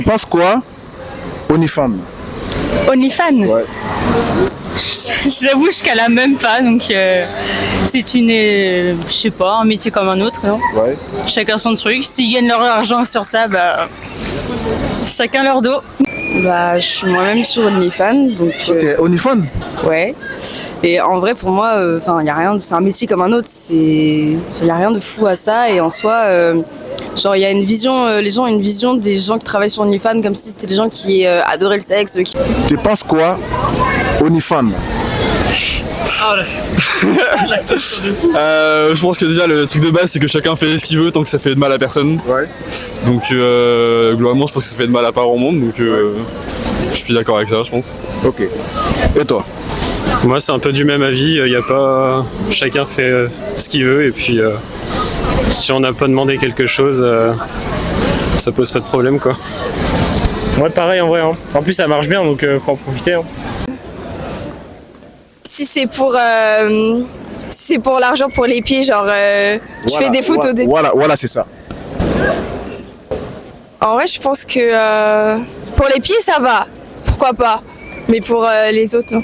Tu penses quoi OnlyFans? OnlyFans. Ouais. J'avoue, je cala même pas, donc c'est je sais pas, un métier comme un autre, non? Ouais. Chacun son truc. S'ils gagnent leur argent sur ça, bah chacun leur dos. Bah, je suis moi-même sur OnlyFans, donc T'es OnlyFans? ouais. Et en vrai, pour moi, y a rien, c'est un métier comme un autre. Y a rien de fou à ça. Et en soi, genre, il y a une vision, les gens ont une vision des gens qui travaillent sur OnlyFans comme si c'était des gens qui adoraient le sexe. Tu penses quoi OnlyFans? Je pense que déjà le truc de base c'est que chacun fait ce qu'il veut tant que ça fait de mal à personne. Ouais. Donc globalement je pense que ça fait de mal à pas grand monde donc je suis d'accord avec ça je pense. Ok. Et toi? Moi, c'est un peu du même avis. Il y a pas, chacun fait ce qu'il veut et puis si on n'a pas demandé quelque chose, ça pose pas de problème quoi. Ouais, pareil en vrai. Hein. En plus, ça marche bien donc faut en profiter. Hein. Si c'est pour l'argent pour les pieds, genre je fais des photos des... Voilà, c'est ça. En vrai, je pense que pour les pieds, ça va. Pourquoi pas? Mais pour les autres, non.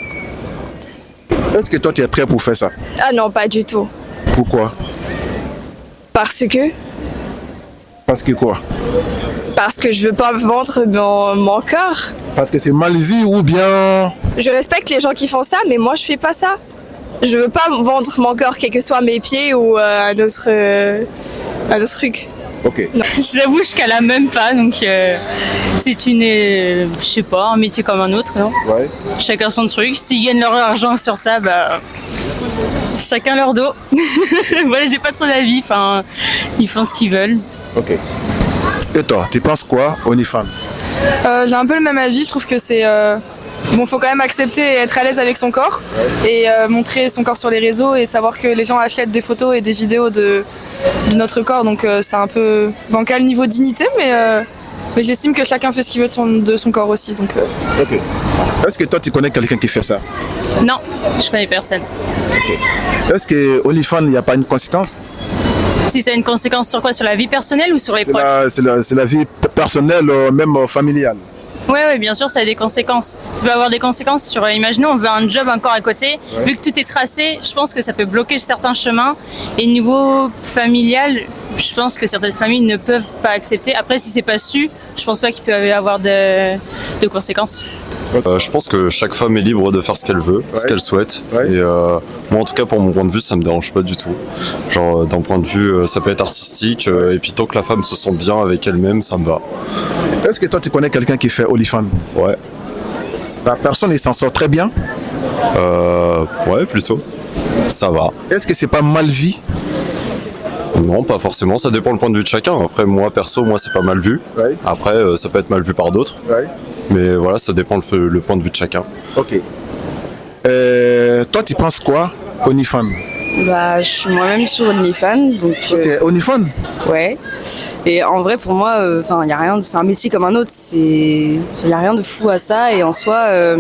Est-ce que toi, tu es prêt pour faire ça? Ah non, pas du tout. Pourquoi? Parce que quoi? Parce que je veux pas vendre mon corps. Parce que c'est mal vu ou bien... Je respecte les gens qui font ça, mais moi, je fais pas ça. Je veux pas vendre mon corps, quel que soit mes pieds ou un autre truc. Ok. J'avoue, je cala même pas, donc je sais pas, un métier comme un autre, non? Ouais. Chacun son truc. S'ils gagnent leur argent sur ça, bah chacun leur dos. Voilà, j'ai pas trop d'avis. Enfin, ils font ce qu'ils veulent. Ok. Et toi, tu penses quoi OnlyFans? J'ai un peu le même avis, je trouve que c'est... Bon, faut quand même accepter et être à l'aise avec son corps et montrer son corps sur les réseaux et savoir que les gens achètent des photos et des vidéos de notre corps, donc c'est un peu bancal niveau dignité, mais j'estime que chacun fait ce qu'il veut de son corps aussi. Donc, Ok. Est-ce que toi, tu connais quelqu'un qui fait ça? Non, je connais personne. Ok. Est-ce que OnlyFans, il n'y a pas une conséquence? Si ça a une conséquence sur quoi? Sur la vie personnelle ou sur les proches? C'est la vie personnelle, même familiale. Oui, bien sûr, ça a des conséquences. Ça peut avoir des conséquences sur, imaginons, on veut un job encore à côté. Ouais. Vu que tout est tracé, je pense que ça peut bloquer certains chemins. Et niveau familial, je pense que certaines familles ne peuvent pas accepter. Après, si c'est pas su, je pense pas qu'il peut y avoir de conséquences. Je pense que chaque femme est libre de faire ce qu'elle veut, ce qu'elle souhaite. Ouais. Et moi, en tout cas, pour mon point de vue, ça me dérange pas du tout. Genre, d'un point de vue, ça peut être artistique. Et puis, tant que la femme se sent bien avec elle-même, ça me va. Est-ce que toi, tu connais quelqu'un qui fait OnlyFans? Ouais. La personne, il s'en sort très bien. Ouais, plutôt. Ça va. Est-ce que c'est pas mal vu? Non, pas forcément. Ça dépend le point de vue de chacun. Après, moi, perso, c'est pas mal vu. Ouais. Après, ça peut être mal vu par d'autres. Ouais. Mais voilà, ça dépend le point de vue de chacun. Ok. Toi, tu penses quoi OnlyFans? Bah, je suis moi-même sur OnlyFans, donc T'es OnlyFans? ouais. Et en vrai, pour moi, y a rien, c'est un métier comme un autre. Y a rien de fou à ça. Et en soi,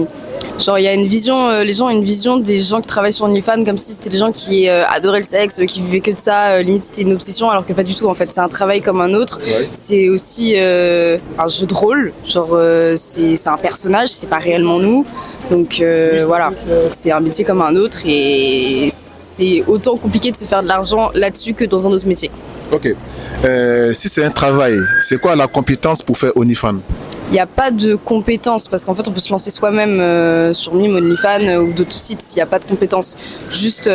genre, il y a une vision, les gens ont une vision des gens qui travaillent sur OnlyFans comme si c'était des gens qui adoraient le sexe, qui vivaient que de ça. Limite, c'était une obsession, alors que pas du tout. En fait, c'est un travail comme un autre. Ouais. C'est aussi un jeu de rôle. Genre, c'est un personnage, c'est pas réellement nous. Donc voilà, c'est un métier comme un autre et c'est autant compliqué de se faire de l'argent là-dessus que dans un autre métier. Ok. Si c'est un travail, c'est quoi la compétence pour faire OnlyFans? Il n'y a pas de compétences parce qu'en fait on peut se lancer soi-même sur Mime, OnlyFans ou d'autres sites, il n'y a pas de compétences. Juste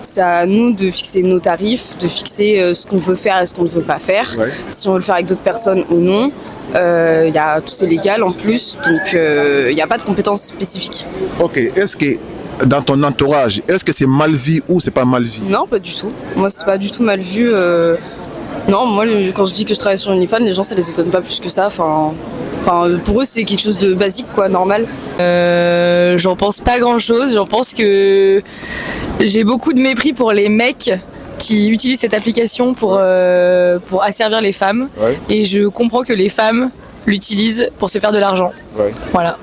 c'est à nous de fixer nos tarifs, de fixer ce qu'on veut faire et ce qu'on ne veut pas faire, Ouais. si on veut le faire avec d'autres personnes ou non. Tout c'est légal en plus, donc il n'y a pas de compétences spécifiques. Ok. Est-ce que dans ton entourage, est-ce que c'est mal vu ou c'est pas mal vu? Non, pas du tout. Moi, c'est pas du tout mal vu. Non, moi, quand je dis que je travaille sur OnlyFans, les gens, ça les étonne pas plus que ça. Enfin, pour eux, c'est quelque chose de basique, quoi, normal. J'en pense pas grand-chose. J'en pense que j'ai beaucoup de mépris pour les mecs qui utilisent cette application pour asservir les femmes. Ouais. Et je comprends que les femmes l'utilisent pour se faire de l'argent. Ouais. Voilà.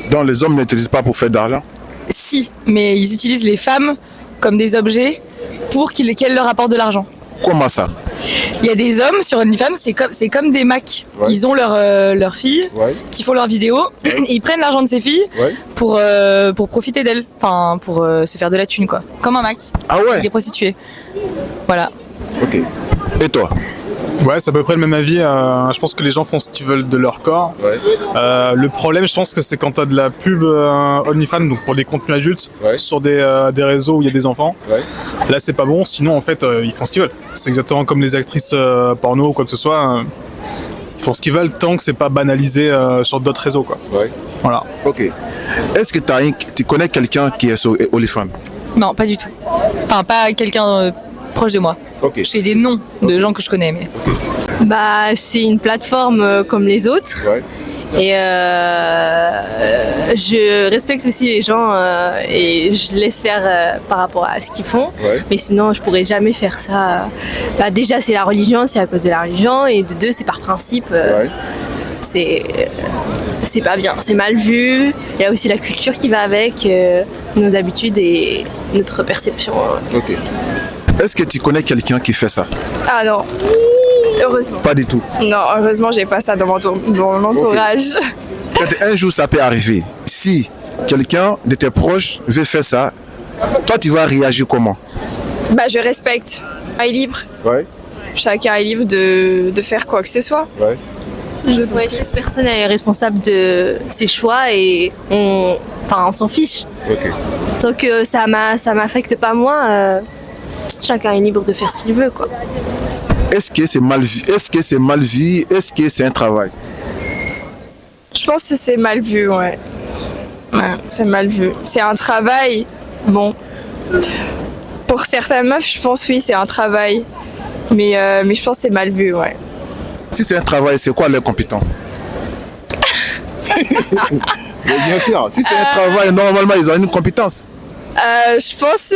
Donc les hommes n'utilisent pas pour faire d'argent? Si, mais ils utilisent les femmes comme des objets pour qu'elles leur apportent de l'argent. Comment ça? Il y a des hommes sur OnlyFans, c'est comme des Macs. Ouais. Ils ont leurs filles Ouais. qui font leurs vidéos et ils prennent l'argent de ces filles Ouais. pour profiter d'elles. Enfin, pour se faire de la thune, quoi. Comme un Mac. Ah Avec ouais? des prostituées. Voilà. Ok. Et toi? Ouais, c'est à peu près le même avis. Je pense que les gens font ce qu'ils veulent de leur corps. Ouais. Le problème, je pense que c'est quand t'as de la pub OnlyFans, donc pour des contenus adultes, Ouais. sur des réseaux où il y a des enfants. Ouais. Là, c'est pas bon. Sinon, en fait, ils font ce qu'ils veulent. C'est exactement comme les actrices porno ou quoi que ce soit. Ils font ce qu'ils veulent tant que c'est pas banalisé sur d'autres réseaux, quoi. Ouais. Voilà. Ok. Est-ce que tu connais quelqu'un qui est sur OnlyFans? Non, pas du tout. Enfin, pas quelqu'un proche de moi. Ok. J'ai des noms de gens que je connais, mais. Bah, c'est une plateforme comme les autres. Ouais. Et je respecte aussi les gens et je laisse faire par rapport à ce qu'ils font. Ouais. Mais sinon, je pourrais jamais faire ça. Bah, déjà, c'est la religion, c'est à cause de la religion. Et de deux, c'est par principe. Ouais. C'est pas bien, c'est mal vu. Il y a aussi la culture qui va avec, nos habitudes et notre perception. Ok. Est-ce que tu connais quelqu'un qui fait ça? Ah non, heureusement. Pas du tout. Non, heureusement, j'ai pas ça dans mon entourage. Peut-être un jour ça peut arriver. Si quelqu'un de tes proches veut faire ça, toi tu vas réagir comment? Bah, je respecte. Chacun est libre. Ouais. Chacun est libre de faire quoi que ce soit. Ouais. Ouais, chaque personne est responsable de ses choix et on s'en fiche. Ok. Tant que ça m'affecte pas moi, chacun est libre de faire ce qu'il veut, quoi. Est-ce que c'est mal vu? Est-ce que c'est mal vu? Est-ce que c'est un travail? Je pense que c'est mal vu, ouais. Ouais, c'est mal vu. C'est un travail, bon. Pour certaines meufs, je pense oui, c'est un travail. Mais je pense que c'est mal vu, ouais. Si c'est un travail, c'est quoi les compétences? Mais bien sûr, si c'est un travail, normalement ils ont une compétence. Je pense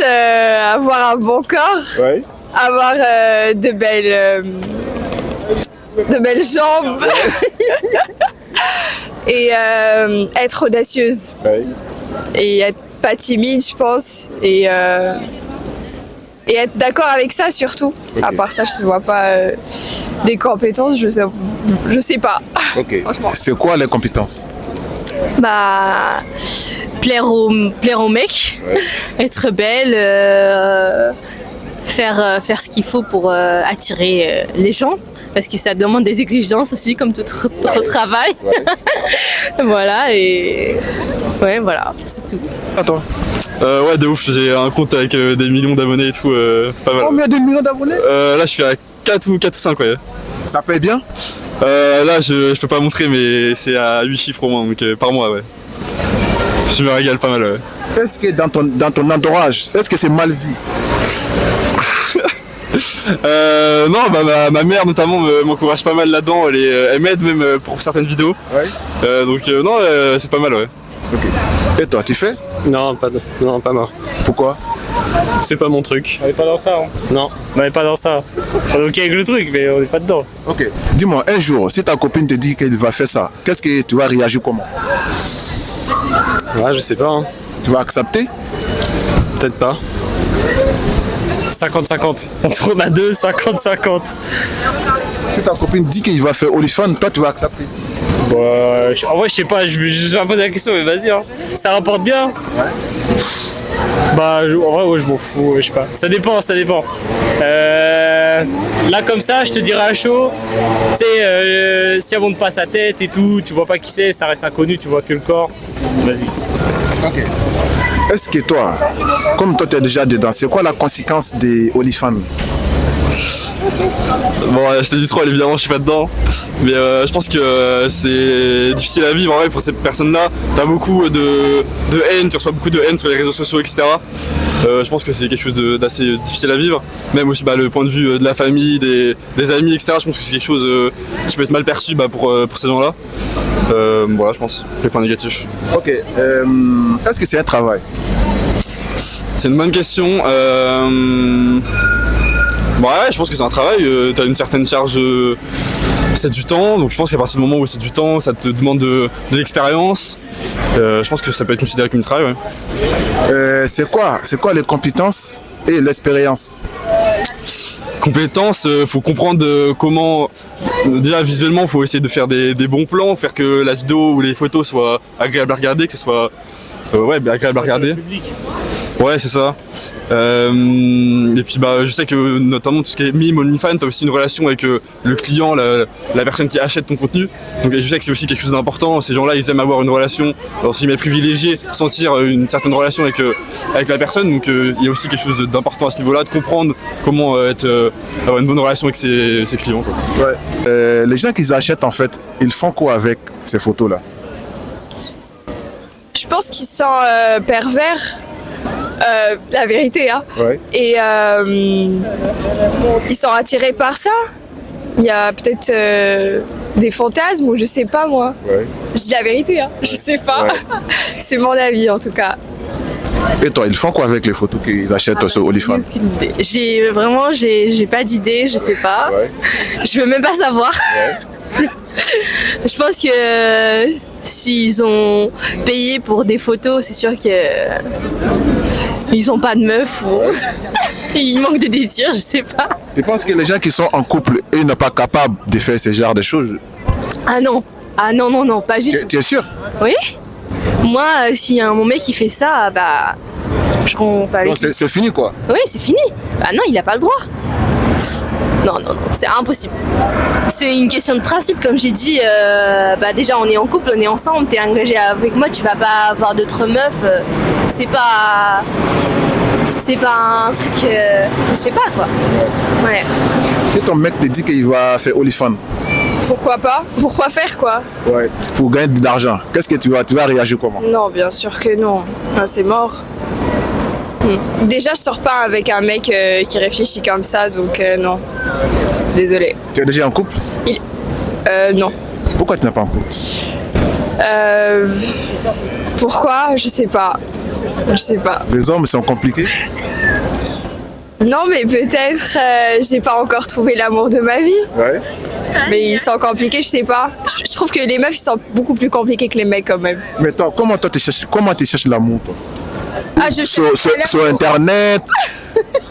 avoir un bon corps, Ouais. avoir de belles jambes et être audacieuse Ouais. et être pas timide, je pense, et être d'accord avec ça surtout. Ok. À part ça, je ne vois pas des compétences, je sais pas. Ok. Franchement. C'est quoi les compétences? Bah, plaire aux mecs, Ouais. être belle, faire ce qu'il faut pour attirer les gens, parce que ça demande des exigences aussi, comme tout autre travail. Ouais. Voilà, et ouais, voilà, c'est tout. Attends. Ouais, de ouf, j'ai un compte avec des millions d'abonnés et tout, pas mal. Combien de millions d'abonnés? Là, je suis à 4 ou 5, ouais. Ça paye bien? Là, je peux pas montrer, mais c'est à 8 chiffres au moins, donc par mois, ouais. Je me régale pas mal, ouais. Est-ce que dans ton entourage, est-ce que c'est mal vu? Non, bah, ma mère notamment m'encourage pas mal là-dedans, elle m'aide même pour certaines vidéos. Ouais. Donc non, c'est pas mal, ouais. Ok. Et toi, tu fais? Non, pas moi. Pourquoi? C'est pas mon truc. On est pas dans ça. Hein. Non. On est pas dans ça. On est ok avec le truc, mais on est pas dedans. Ok. Dis-moi, un jour, si ta copine te dit qu'elle va faire ça, qu'est-ce que tu vas réagir comment? Ouais, je sais pas. Hein. Tu vas accepter? Peut-être pas. 50-50. On tourne à 2, 50-50. Si ta copine dit qu'il va faire OnlyFans, toi tu vas accepter? Bah, en vrai, je sais pas, je vais pas poser la question, mais vas-y. Hein. Ça rapporte bien. Bah, en vrai, ouais, je m'en fous, ouais, je sais pas. Ça dépend. Là, comme ça, je te dirais à chaud, tu sais, si elle monte pas sa tête et tout, tu vois pas qui c'est, ça reste inconnu, tu vois que le corps. Vas-y. Ok. Est-ce que toi, comme toi tu es déjà dedans, c'est quoi la conséquence des OnlyFans? Bon, je t'ai dit trop, évidemment, je suis pas dedans. Mais je pense que c'est difficile à vivre en vrai pour ces personnes-là. T'as beaucoup de haine, tu reçois beaucoup de haine sur les réseaux sociaux, etc. Je pense que c'est quelque chose d'assez difficile à vivre. Même aussi le point de vue de la famille, des amis, etc. Je pense que c'est quelque chose qui peut être mal perçu pour ces gens-là. Voilà, je pense, les points négatifs. Ok. Est-ce que c'est un travail? C'est une bonne question. Ouais, je pense que c'est un travail, t'as une certaine charge, c'est du temps, donc je pense qu'à partir du moment où c'est du temps, ça te demande de l'expérience, je pense que ça peut être considéré comme du travail, ouais. C'est quoi les compétences et l'expérience? compétences, faut comprendre comment, déjà visuellement, faut essayer de faire des bons plans, faire que la vidéo ou les photos soient agréables à regarder, que ce soit agréable à regarder. Ouais, c'est ça. Et puis je sais que notamment tout ce qui est mime, OnlyFans, t'as aussi une relation avec le client, la personne qui achète ton contenu. Donc je sais que c'est aussi quelque chose d'important. Ces gens-là, ils aiment avoir une relation entre guillemets privilégiée, sentir une certaine relation avec la personne. Donc il y a aussi quelque chose d'important à ce niveau-là, de comprendre comment avoir une bonne relation avec ses clients, quoi. Ouais. Les gens qui achètent, en fait, ils font quoi avec ces photos-là? Je pense qu'ils sont pervers. La vérité, hein. Ouais. Et ils sont attirés par ça. Il y a peut-être des fantasmes ou je sais pas moi. Ouais. Je dis la vérité, hein. Je sais pas. Ouais. C'est mon avis en tout cas. Et toi, ils font quoi avec les photos qu'ils achètent sur OnlyFans? J'ai pas d'idée, je sais pas. Ouais. Je veux même pas savoir. Ouais. Je pense que s'ils ont payé pour des photos, c'est sûr que ils ont pas de meuf ou ils manquent de désir, je sais pas. Je pense que les gens qui sont en couple et ne sont pas capables de faire ce genre de choses. Ah non, pas du tout. Tu es sûr? Oui. Moi, si mon mec qui fait ça, je romps pas avec Non, lui. c'est fini quoi. Oui, c'est fini. Ah non, il a pas le droit. Non, c'est impossible. C'est une question de principe, comme j'ai dit. Déjà, on est en couple, on est ensemble, t'es engagé avec moi, tu vas pas avoir d'autres meufs. C'est pas un truc. Ça se fait pas, quoi. Ouais. Si ton mec te dit qu'il va faire OnlyFans, Pourquoi pas? Pourquoi faire quoi? ouais, pour gagner de l'argent, qu'est-ce que tu vas réagir comment? Non, bien sûr que non. Ah, c'est mort. Déjà, je sors pas avec un mec qui réfléchit comme ça, donc non. Désolée. Tu es déjà en couple? Non. Pourquoi tu n'es pas en couple? Pourquoi? Je sais pas. Je sais pas. Les hommes sont compliqués? Non, mais peut-être j'ai pas encore trouvé l'amour de ma vie. Ouais. Mais ils sont compliqués, je sais pas. Je trouve que les meufs ils sont beaucoup plus compliqués que les mecs quand même. Mais toi, comment tu cherches l'amour, toi? Ah, je cherche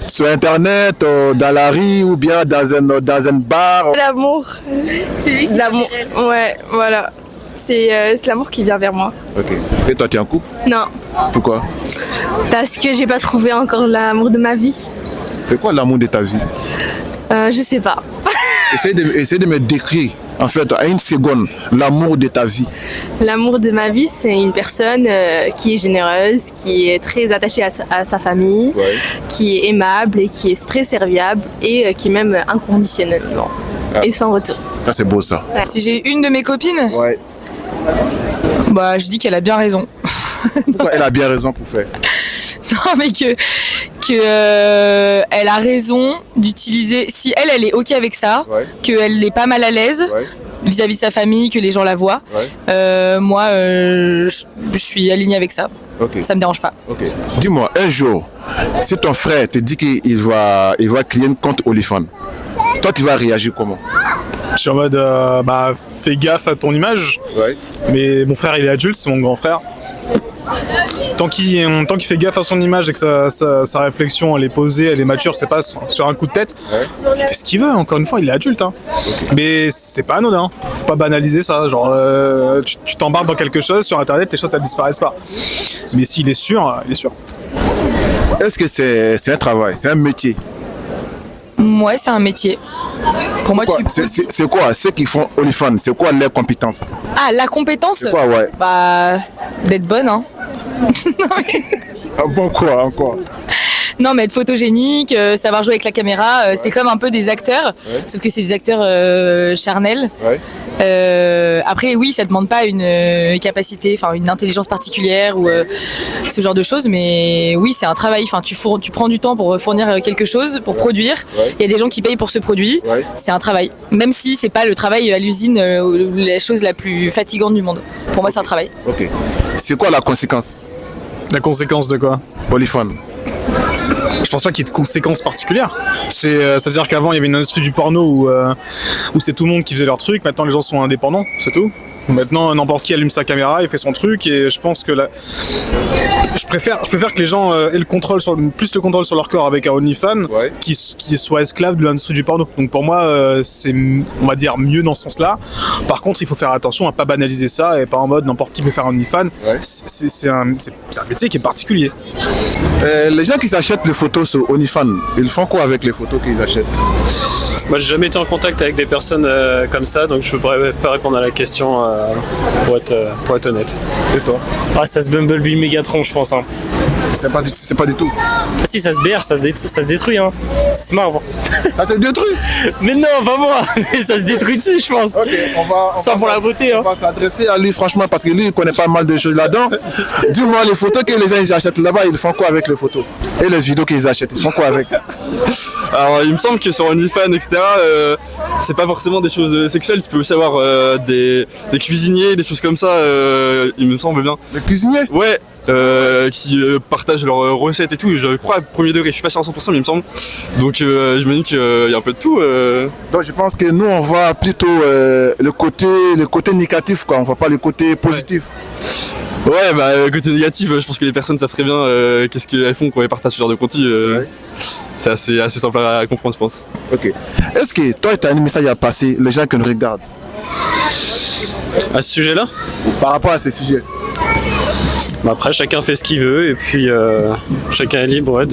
Sur Internet, dans la rue ou bien dans un bar? l'amour. L'amour. Ouais, voilà. C'est l'amour qui vient vers moi. Ok. Et toi, tu es en couple? Non, Pourquoi? parce que j'ai pas trouvé encore l'amour de ma vie. C'est quoi l'amour de ta vie? Je sais pas. Essaye de me décrire, en fait, à une seconde, l'amour de ta vie. L'amour de ma vie, c'est une personne qui est généreuse, qui est très attachée à sa famille, Ouais. qui est aimable et qui est très serviable et qui m'aime inconditionnellement et sans retour. Ça, c'est beau, ça. Si j'ai une de mes copines, Ouais. je dis qu'elle a bien raison. Pourquoi elle a bien raison pour faire? Non, mais que elle a raison d'utiliser. Si elle est ok avec ça, Ouais. qu'elle est pas mal à l'aise Ouais. vis-à-vis de sa famille, que les gens la voient. Ouais. Moi, je suis alignée avec ça. Ok. Ça me dérange pas. Ok. Dis-moi, un jour, si ton frère te dit qu'il va créer un compte OnlyFans, toi, tu vas réagir comment? Je suis en mode, fais gaffe à ton image. Ouais. Mais mon frère, il est adulte, c'est mon grand frère. Tant qu'il fait gaffe à son image et que sa réflexion, elle est posée, elle est mature, c'est pas sur un coup de tête, il fait ce qu'il veut, encore une fois, il est adulte. Hein. Mais c'est pas anodin, faut pas banaliser ça. Genre, tu t'embarques dans quelque chose, sur internet, les choses, elles disparaissent pas. Mais s'il est sûr, il est sûr. Est-ce que c'est un travail, c'est un métier? Ouais, c'est un métier. Pour moi, C'est quoi ceux qui font OnlyFans? C'est quoi leurs compétences? Ah, la compétence. C'est quoi, ouais? D'être bonne, hein. Bon quoi, encore? Non, mais être photogénique, savoir jouer avec la caméra, c'est comme un peu des acteurs, sauf que c'est des acteurs charnels. Ouais. Après, oui, ça demande pas une capacité, enfin une intelligence particulière ou ce genre de choses, mais oui, c'est un travail. Enfin, tu prends du temps pour fournir quelque chose, pour produire. Ouais. Il y a des gens qui payent pour ce produit. Ouais. C'est un travail, même si c'est pas le travail à l'usine, la chose la plus fatigante du monde. Pour moi, c'est un travail. Ok. C'est quoi la conséquence? La conséquence de quoi? OnlyFans. Je pense pas qu'il y ait de conséquences particulières. C'est-à-dire qu'avant il y avait une industrie du porno où c'est tout le monde qui faisait leur truc, maintenant les gens sont indépendants, c'est tout. Maintenant, n'importe qui allume sa caméra, il fait son truc, et je pense que je préfère que les gens aient plus le contrôle sur leur corps avec un OnlyFans, qui soit esclave de l'industrie du porno. Donc pour moi, c'est, on va dire, mieux dans ce sens-là. Par contre, il faut faire attention à pas banaliser ça et pas en mode n'importe qui peut faire un OnlyFans. C'est un métier qui est particulier. Les gens qui s'achètent les photos sur OnlyFans, ils font quoi avec les photos qu'ils achètent? Moi, j'ai jamais été en contact avec des personnes comme ça, donc je peux pas répondre à la question pour être honnête. Et toi? Ah, ça se Bumblebee Megatron, je pense. Hein. C'est pas du tout. Ah, si, ça se BR, ça se détruit. Hein. C'est smart. Ça se détruit? Mais non, pas moi. Ça se détruit dessus, je pense. Ok, c'est pas pour la beauté. On va s'adresser à lui, franchement, parce que lui, il connaît pas mal de choses là-dedans. Dis-moi, les photos que les gens ils achètent là-bas, ils font quoi avec les photos? Et les vidéos qu'ils achètent, ils font quoi avec? Alors, il me semble que sur OnlyFans, etc., c'est pas forcément des choses sexuelles. Tu peux aussi avoir des cuisiniers, des choses comme ça, il me semble bien. Des cuisiniers? Ouais. Qui partagent leurs recettes et tout, je crois, premier degré, je suis pas sûr à 100% mais il me semble. Donc je me dis qu'il y a un peu de tout. Donc je pense que nous on voit plutôt le côté négatif, quoi, on voit pas le côté positif. Ouais, bah côté négatif, je pense que les personnes savent très bien qu'est-ce qu'elles font quand elles partagent ce genre de contenu. C'est assez simple à comprendre, je pense. Ok. Est-ce que toi tu as un message à passer, les gens qui nous regardent? À ce sujet-là? Par rapport à ces sujets? Après, chacun fait ce qu'il veut et puis chacun est libre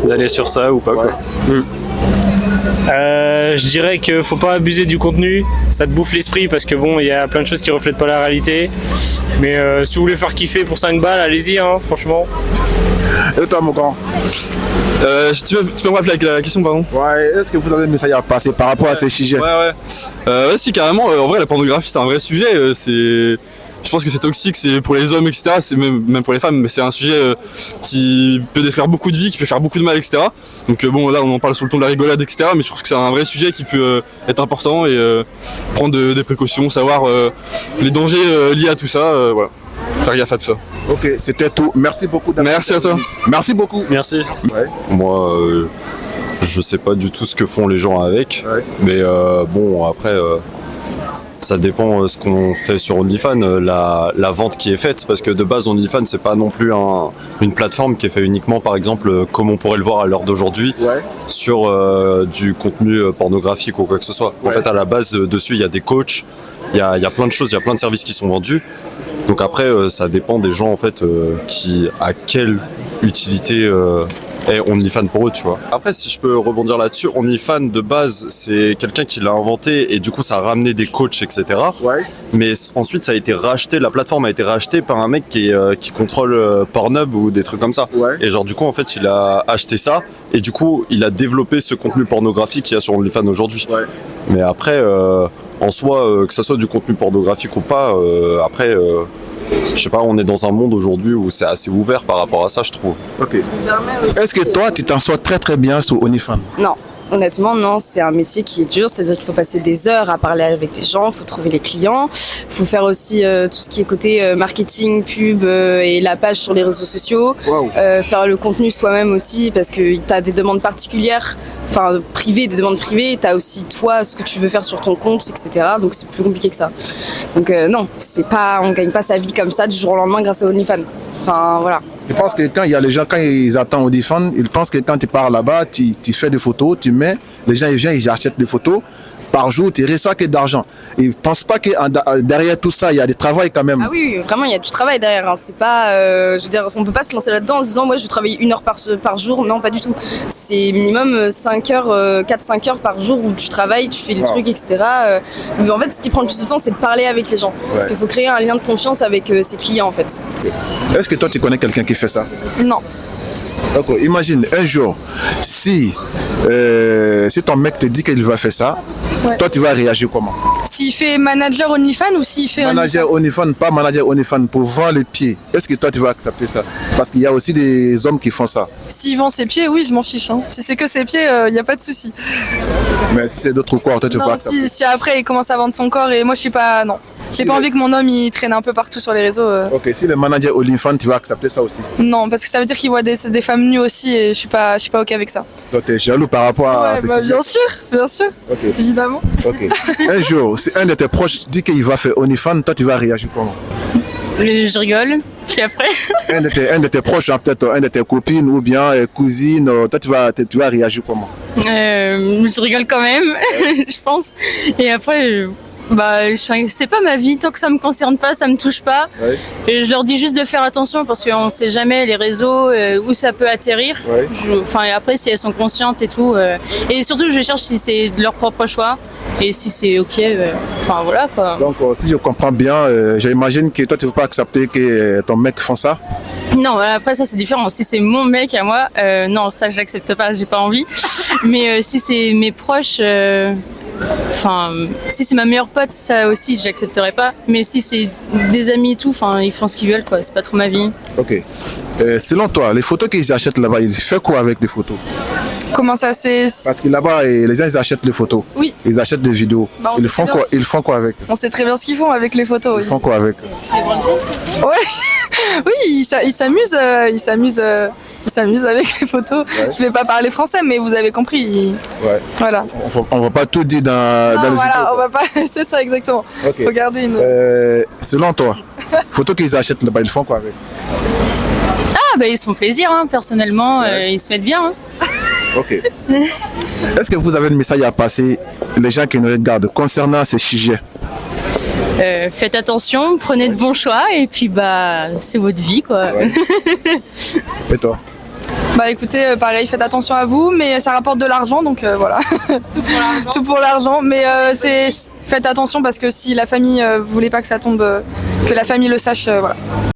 d'aller sur ça ou pas. Quoi. Je dirais qu'il faut pas abuser du contenu, ça te bouffe l'esprit parce que bon, il y a plein de choses qui reflètent pas la réalité. Mais si vous voulez faire kiffer pour 5 balles, allez-y, hein, franchement. Et toi, mon grand? Tu peux me rappeler avec la question, pardon? Ouais, est-ce que vous avez un message à passer par rapport à ces sujets? Ouais, si, carrément. En vrai, la pornographie, c'est un vrai sujet. Je pense que c'est toxique, c'est pour les hommes, etc. C'est même pour les femmes, mais c'est un sujet qui peut détruire beaucoup de vies, qui peut faire beaucoup de mal, etc. Donc bon, là, on en parle sur le ton de la rigolade, etc. Mais je trouve que c'est un vrai sujet qui peut être important et prendre des précautions, savoir les dangers liés à tout ça, voilà. Faire gaffe à tout ça. Ok, c'était tout. Merci beaucoup. Merci à toi. Merci beaucoup. Merci. Ouais. Moi, je sais pas du tout ce que font les gens avec, mais bon, après... ça dépend ce qu'on fait sur OnlyFans, la vente qui est faite, parce que de base OnlyFans c'est pas non plus une plateforme qui est faite uniquement, par exemple, comme on pourrait le voir à l'heure d'aujourd'hui, sur du contenu pornographique ou quoi que ce soit. En fait, à la base, dessus il y a des coachs, il y a plein de choses, il y a plein de services qui sont vendus. Donc après, ça dépend des gens en fait à quelle utilité est OnlyFans pour eux, tu vois. Après, si je peux rebondir là-dessus, OnlyFans de base, c'est quelqu'un qui l'a inventé et du coup, ça a ramené des coachs, etc. Mais ensuite, ça a été racheté, la plateforme a été rachetée par un mec qui contrôle Pornhub ou des trucs comme ça. Et genre, du coup, en fait, il a acheté ça et du coup, il a développé ce contenu pornographique qu'il y a sur OnlyFans aujourd'hui. Mais après, en soi, que ça soit du contenu pornographique ou pas, après... je sais pas, on est dans un monde aujourd'hui où c'est assez ouvert par rapport à ça, je trouve. Ok. Est-ce que toi, tu t'en sors très très bien sur OnlyFans? Non. Honnêtement, non, c'est un métier qui est dur, c'est-à-dire qu'il faut passer des heures à parler avec des gens, il faut trouver les clients, il faut faire aussi tout ce qui est côté marketing, pub et la page sur les réseaux sociaux, faire le contenu soi-même aussi parce que tu as des demandes particulières, enfin privées, des demandes privées, tu as aussi toi ce que tu veux faire sur ton compte, etc. Donc c'est plus compliqué que ça. Donc non, on gagne pas sa vie comme ça du jour au lendemain grâce à OnlyFans. Enfin voilà. Je pense que quand il y a les gens, quand ils attendent OnlyFans, ils pensent que quand tu pars là-bas, tu fais des photos, tu mets, les gens ils viennent, ils achètent des photos. Par jour, tu reçois que d'argent. Ils ne pensent pas que derrière tout ça, il y a du travail quand même. Ah oui, vraiment, il y a du travail derrière. Hein. C'est pas, je veux dire, on peut pas se lancer là-dedans en se disant, moi, je vais travailler 1 heure par jour. Non, pas du tout. C'est minimum 5 heures, 4-5 heures par jour où tu travailles, tu fais les trucs, etc. Mais en fait, ce qui prend le plus de temps, c'est de parler avec les gens. Parce qu'il faut créer un lien de confiance avec ses clients, en fait. Est-ce que toi, tu connais quelqu'un qui fait ça? Non. D'accord, imagine un jour, si ton mec te dit qu'il va faire ça, toi tu vas réagir comment? S'il fait manager OnlyFans ou s'il fait manager OnlyFans, pas manager OnlyFans, pour vendre les pieds, est-ce que toi tu vas accepter ça? Parce qu'il y a aussi des hommes qui font ça. S'il vend ses pieds, oui, je m'en fiche. Hein. Si c'est que ses pieds, il n'y a pas de souci. Mais si c'est d'autres corps, toi tu vas pas accepter? Si après il commence à vendre son corps et moi je suis pas... Non. J'ai pas envie que mon homme il traîne un peu partout sur les réseaux. Ok, si le manager OnlyFans, tu vas accepter ça aussi. Non, parce que ça veut dire qu'il voit des femmes nues aussi et je suis pas ok avec ça. Donc tu es jaloux par rapport à Ouais, ces bah, sujets. bien sûr, Ok. évidemment. Ok. Un jour, si un de tes proches dit qu'il va faire OnlyFans, toi tu vas réagir comment? Je rigole, puis après. Un de tes proches, hein, peut-être un de tes copines ou bien cousines, toi tu vas réagir comment? Je rigole quand même, je pense. Et après, c'est pas ma vie, tant que ça me concerne pas, ça me touche pas. Ouais. Et je leur dis juste de faire attention parce qu'on sait jamais les réseaux où ça peut atterrir. Ouais. Et après, si elles sont conscientes et tout. Et surtout, je cherche si c'est de leur propre choix et si c'est ok. Enfin voilà quoi. Donc si je comprends bien, j'imagine que toi tu ne veux pas accepter que ton mec fasse ça. Non, après ça c'est différent. Si c'est mon mec à moi, non, ça j'accepte pas, j'ai pas envie. Mais si c'est mes proches. Si c'est ma meilleure pote, ça aussi, j'accepterais pas. Mais si c'est des amis et tout, ils font ce qu'ils veulent, quoi. C'est pas trop ma vie. Ok. Selon toi, les photos qu'ils achètent là-bas, ils font quoi avec les photos? Comment ça c'est. Parce que là-bas, les gens, ils achètent les photos. Oui. Ils achètent des vidéos. Bah, on Ils sait font très quoi? bien. Ils font quoi avec? On sait très bien ce qu'ils font avec les photos. Ils font quoi avec? Ouais. Oui, ils s'amusent avec les photos. Ouais. Je vais pas parler français, mais vous avez compris. Ouais. Voilà. On va pas tout dire dans Non, les voilà, vidéos. on va pas. C'est ça exactement. Ok. Regardez une. Selon toi, photos qu'ils achètent là-bas, ils font quoi avec? Ils se font plaisir, hein, personnellement, ils se mettent bien. Hein. Ok. Est-ce que vous avez un message à passer les gens qui nous regardent concernant ces sujets? Faites attention, prenez de bons choix et puis c'est votre vie quoi. Ouais. Et toi? Bah écoutez, pareil, faites attention à vous, mais ça rapporte de l'argent, donc voilà. Tout pour l'argent. Tout pour l'argent, mais faites attention parce que si la famille voulait pas que ça tombe, que la famille le sache, voilà.